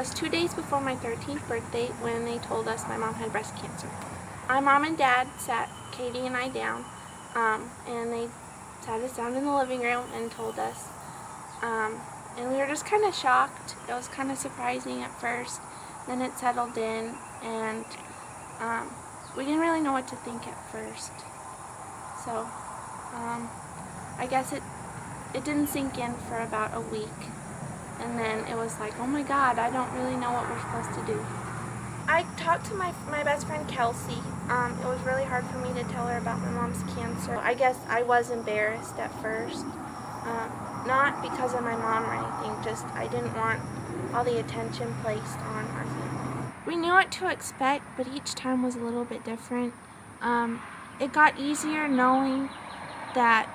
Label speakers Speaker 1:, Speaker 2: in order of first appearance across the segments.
Speaker 1: was 2 days before my 13th birthday when they told us my mom had breast cancer. My mom and dad sat Katie and I down, and they sat us down in the living room and told us. And we were just kind of shocked. It was kind of surprising at first. Then it settled in, and we didn't really know what to think at first. So I guess it didn't sink in for about a week. And then it was like, oh my God, I don't really know what we're supposed to do. I talked to my best friend Kelsey. It was really hard for me to tell her about my mom's cancer. I guess I was embarrassed at first. Not because of my mom or anything, just I didn't want all the attention placed on our family. We knew what to expect, but each time was a little bit different. It got easier knowing that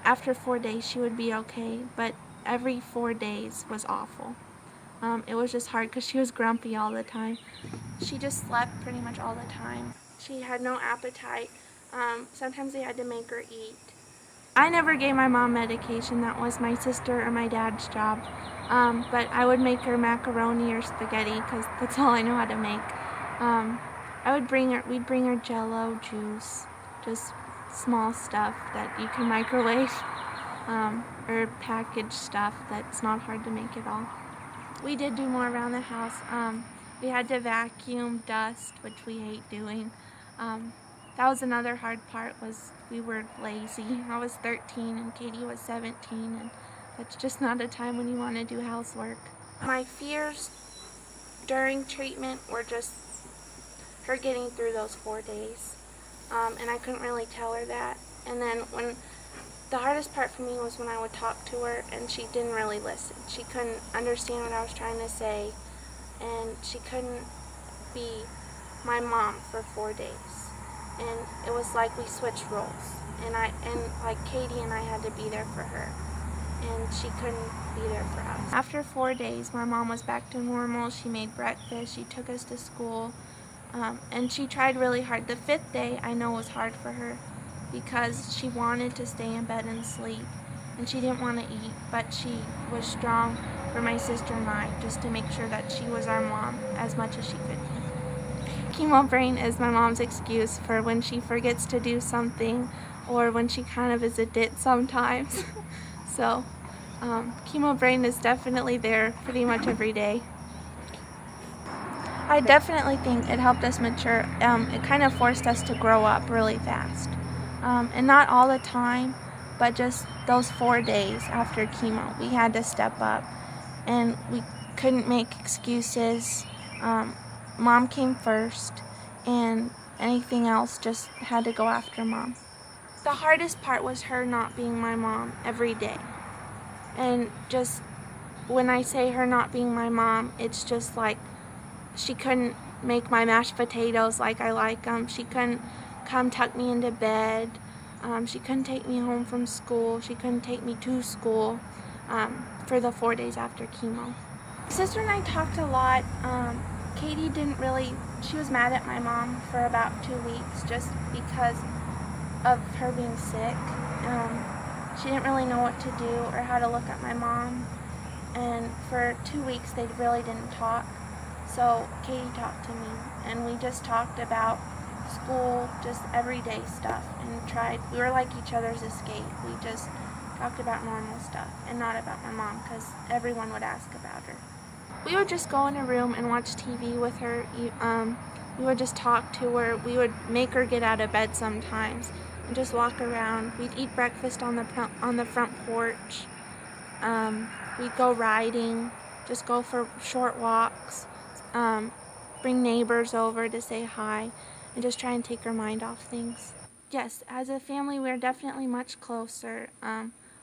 Speaker 1: after 4 days she would be okay, but every 4 days was awful. It was just hard because she was grumpy all the time. She just slept pretty much all the time. She had no appetite. Sometimes they had to make her eat. I never gave my mom medication. That was my sister or my dad's job. But I would make her macaroni or spaghetti because that's all I know how to make. We'd bring her Jell-O, juice, just small stuff that you can microwave, or packaged stuff that's not hard to make at all. We did do more around the house. We had to vacuum, dust, which we hate doing. That was another hard part, was we were lazy. I was 13 and Katie was 17, and that's just not a time when you want to do housework. My fears during treatment were just her getting through those 4 days, and I couldn't really tell her that. And then the hardest part for me was when I would talk to her and she didn't really listen. She couldn't understand what I was trying to say, and she couldn't be my mom for 4 days. And it was like we switched roles, and like Katie and I had to be there for her, and she couldn't be there for us. After 4 days, my mom was back to normal. She made breakfast, she took us to school, and she tried really hard. The 5th day I know was hard for her because she wanted to stay in bed and sleep, and she didn't want to eat, but she was strong for my sister and I, just to make sure that she was our mom as much as she could be. Chemo brain is my mom's excuse for when she forgets to do something, or when she kind of is a dit sometimes. So chemo brain is definitely there pretty much every day. I definitely think it helped us mature. It kind of forced us to grow up really fast. And not all the time, but just those 4 days after chemo, we had to step up, and we couldn't make excuses. Mom came first, and anything else just had to go after Mom. The hardest part was her not being my mom every day. And just when I say her not being my mom, it's just like she couldn't make my mashed potatoes like I like them. She couldn't come tuck me into bed. She couldn't take me home from school. She couldn't take me to school for the 4 days after chemo. My sister and I talked a lot. Katie she was mad at my mom for about 2 weeks just because of her being sick. She didn't really know what to do or how to look at my mom. And for 2 weeks they really didn't talk. So Katie talked to me, and we just talked about school, just everyday stuff, and we were like each other's escape. We just talked about normal stuff and not about my mom, because everyone would ask about her. We would just go in a room and watch TV with her. We would just talk to her. We would make her get out of bed sometimes and just walk around. We'd eat breakfast on the front porch. We'd go riding, just go for short walks, bring neighbors over to say hi, and just try and take her mind off things. Yes, as a family, we're definitely much closer.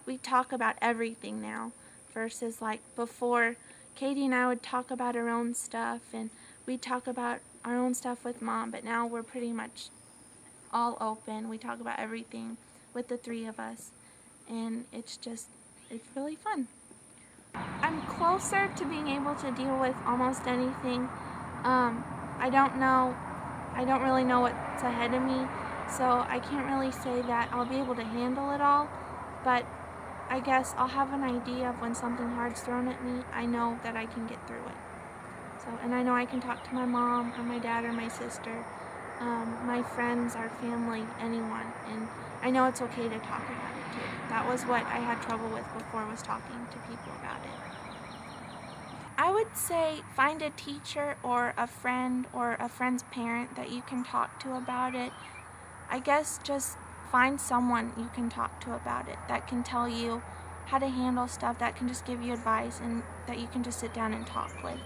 Speaker 1: We talk about everything now versus like before. Katie and I would talk about our own stuff, and we'd talk about our own stuff with Mom, but now we're pretty much all open. We talk about everything with the 3 of us, and it's really fun. I'm closer to being able to deal with almost anything. I don't really know what's ahead of me, so I can't really say that I'll be able to handle it all, but I guess I'll have an idea of when something hard's thrown at me. I know that I can get through it. So, and I know I can talk to my mom or my dad or my sister, my friends, our family, anyone, and I know it's okay to talk about it too. That was what I had trouble with before, was talking to people about it. I would say find a teacher or a friend's parent that you can talk to about it. I guess just find someone you can talk to about it that can tell you how to handle stuff, that can just give you advice, and that you can just sit down and talk with.